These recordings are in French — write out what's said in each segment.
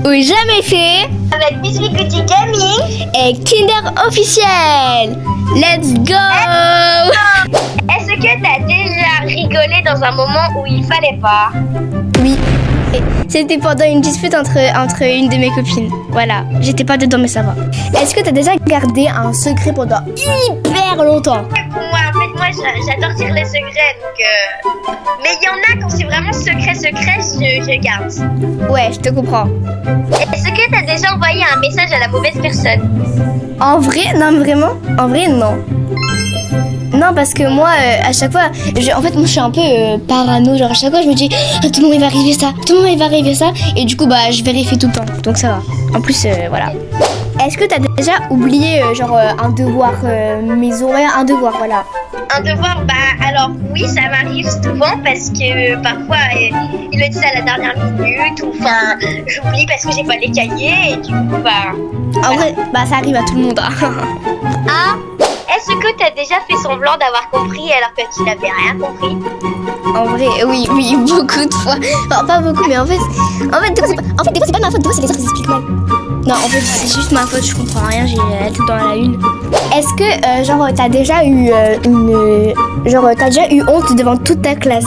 ou jamais fait avec Biscuity Gaming et Kinder officiel. Let's go! Est-ce que t'as déjà rigolé dans un moment où il fallait pas? Oui. Et c'était pendant une dispute entre une de mes copines. Voilà, j'étais pas dedans mais ça va. Est-ce que t'as déjà gardé un secret pendant hyper longtemps? Moi, j'adore dire les secrets, donc... Mais il y en a, quand c'est vraiment secret, je garde. Ouais, je te comprends. Est-ce que t'as déjà envoyé un message à la mauvaise personne? En vrai, non, vraiment? En vrai, non. Non, parce que moi, à chaque fois, en fait, moi, je suis un peu parano. Genre, à chaque fois, je me dis, ah, tout le monde, il va arriver ça. Tout le monde, il va arriver ça. Et du coup, bah, je vérifie tout le temps. Donc, ça va. En plus, voilà. Est-ce que t'as déjà oublié, un devoir maison? Ouais, un devoir, voilà. Un devoir, bah, alors, oui, ça m'arrive souvent parce que parfois, ils le disent à la dernière minute ou, enfin, j'oublie parce que j'ai pas les cahiers et du coup, bah... En vrai, bah, ça arrive à tout le monde. Ah, est-ce que t'as déjà fait semblant d'avoir compris alors que tu n'avais rien compris? En vrai, oui, beaucoup de fois. Enfin, pas beaucoup, mais en fait, des fois, c'est pas ma faute. Des fois, c'est les autres qui s'expliquent mal. Non, en fait, c'est juste ma faute. Je comprends rien. J'ai tout dans la une. Est-ce que, t'as déjà eu t'as déjà eu honte devant toute ta classe?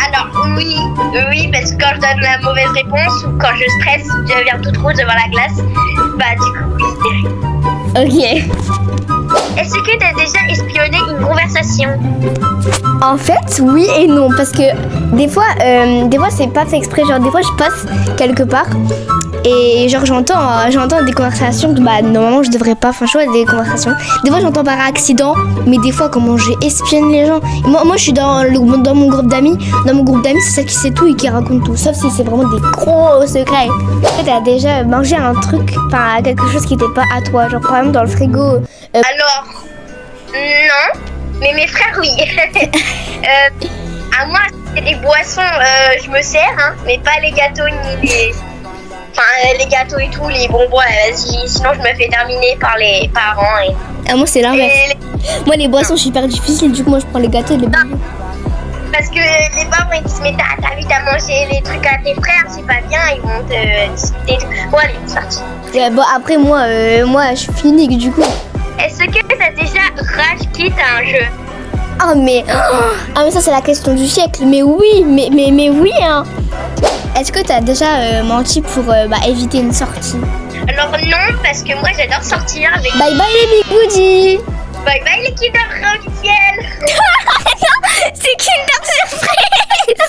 Alors, oui, parce que quand je donne la mauvaise réponse ou quand je stresse, je deviens toute rouge devant la glace. Bah, du coup, oui. Ok. Est-ce que t'as déjà espionné une conversation? En fait, oui et non, parce que des fois c'est pas fait exprès. Genre, des fois, je passe quelque part et genre j'entends des conversations que bah normalement je devrais pas. Enfin, je vois des conversations. Des fois, j'entends par accident, mais des fois, comment j'espionne les gens. Moi, je suis dans mon groupe d'amis. Dans mon groupe d'amis, c'est celle qui sait tout et qui raconte tout. Sauf si c'est vraiment des gros secrets. T'as déjà mangé un truc, enfin quelque chose qui était pas à toi. Genre, par exemple, dans le frigo. Alors, non, mais mes frères, oui. À moi, c'est des boissons, je me sers, hein, mais pas les gâteaux ni les... Enfin, les gâteaux et tout, les bonbons, vas-y, sinon je me fais terminer par les parents. Et... moi, c'est l'inverse. Moi, les boissons, je suis hyper difficile, du coup, moi, je prends les gâteaux et les bonbons. Parce que les parents, ils disent, mais t'as vu, t'as mangé les trucs à tes frères, c'est pas bien, ils vont te discuter. Bon, allez, c'est parti. Bon, après, moi, je suis clinique, du coup. Est-ce que t'as déjà rage quitte à un jeu? Ah mais ça c'est la question du siècle. Mais oui, mais oui hein. Est-ce que t'as déjà menti pour éviter une sortie? Alors non, parce que moi j'adore sortir avec... Bye bye les Big Goodies. Bye bye les Kinder officiels. C'est Kinder Surprise.